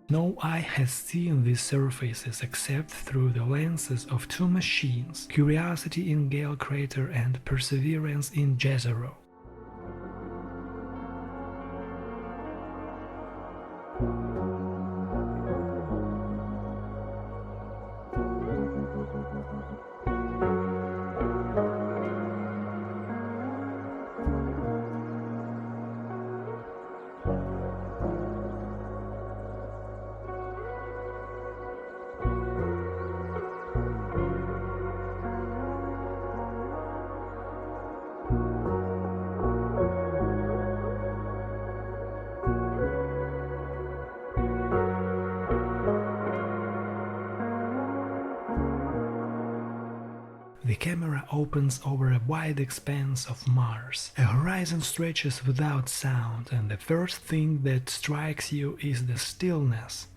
No eye has seen these surfaces except through the lenses of two machines, Curiosity in Gale Crater and Perseverance in Jezero. The camera opens over a wide expanse of Mars. A horizon stretches without sound, and the first thing that strikes you is the stillness.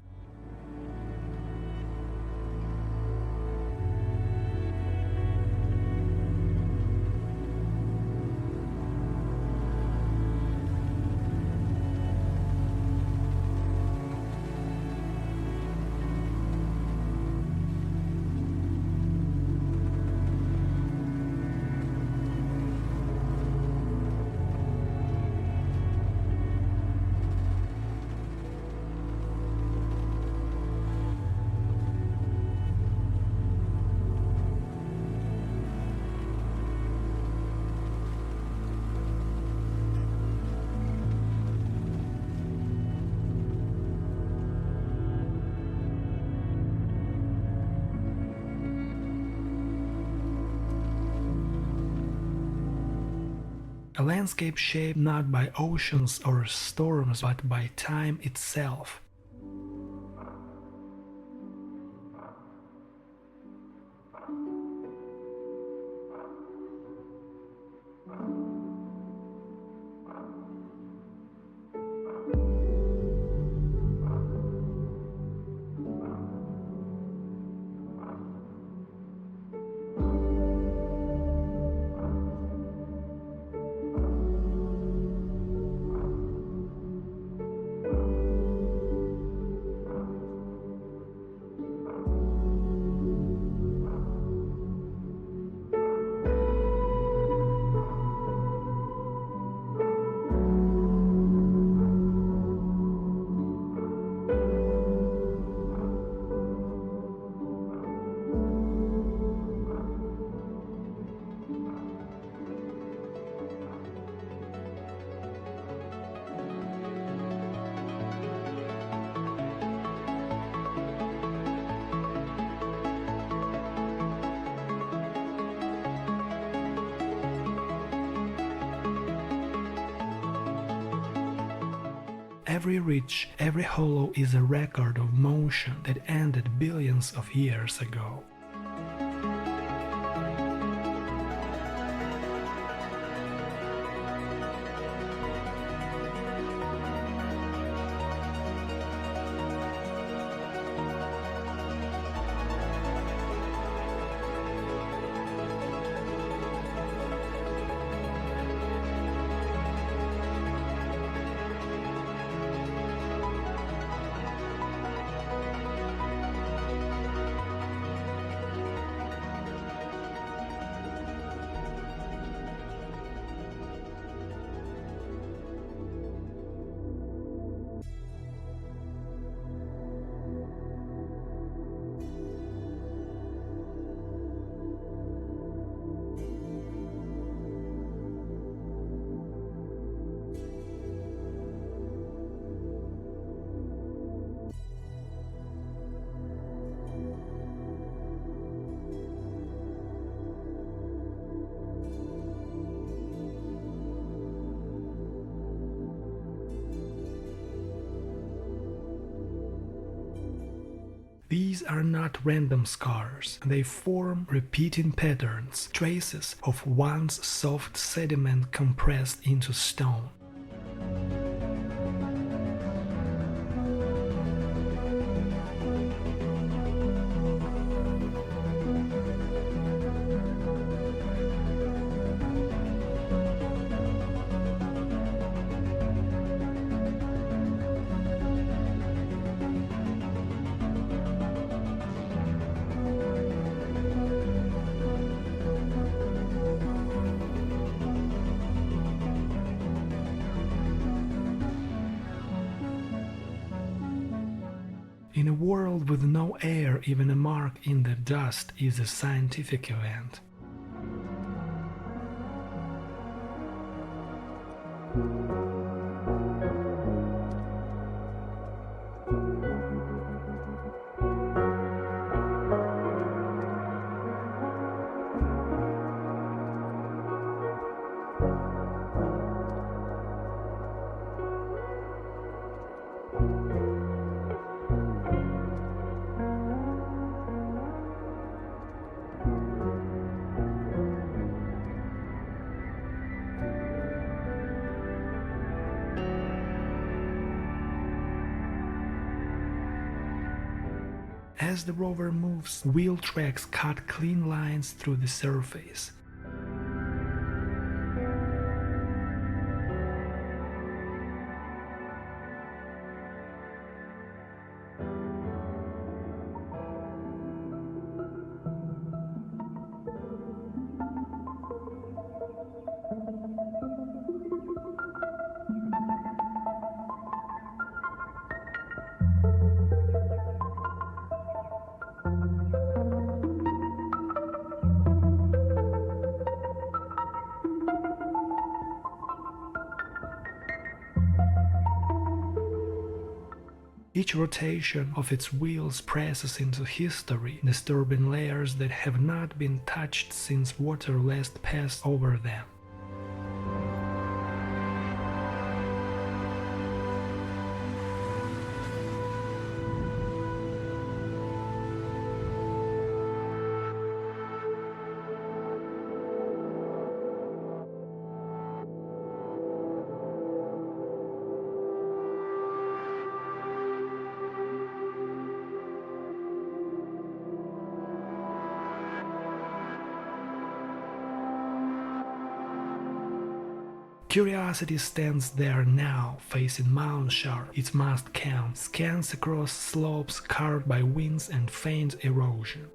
A landscape shaped not by oceans or storms but by time itself. Every ridge, every hollow is a record of motion that ended billions of years ago. These are not random scars, they form repeating patterns, traces of once soft sediment compressed into stone. In a world with no air, even a mark in the dust is a scientific event. As the rover moves, wheel tracks cut clean lines through the surface. Each rotation of its wheels presses into history, disturbing layers that have not been touched since water last passed over them. Curiosity stands there now, facing Mount Sharp, its mast count scans across slopes carved by winds and faint erosion.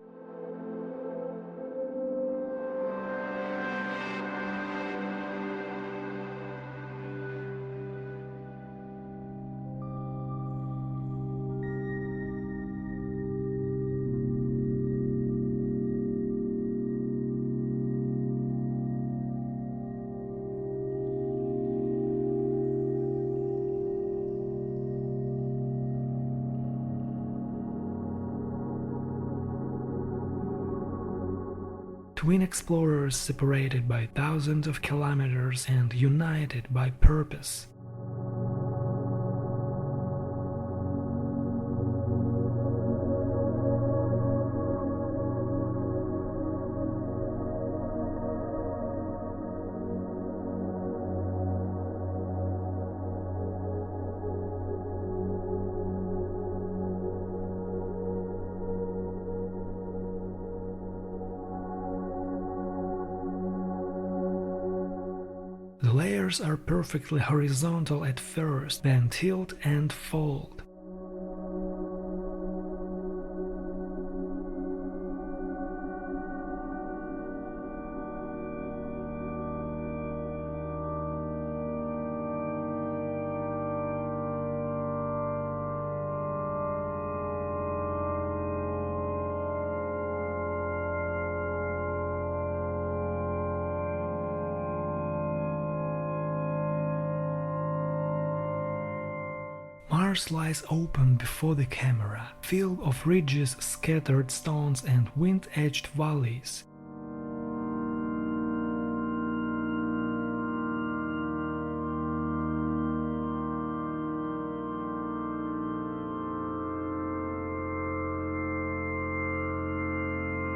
Twin explorers separated by thousands of kilometers and united by purpose. The layers are perfectly horizontal at first, then tilt and fold. Mars lies open before the camera, filled of ridges, scattered stones and wind-edged valleys.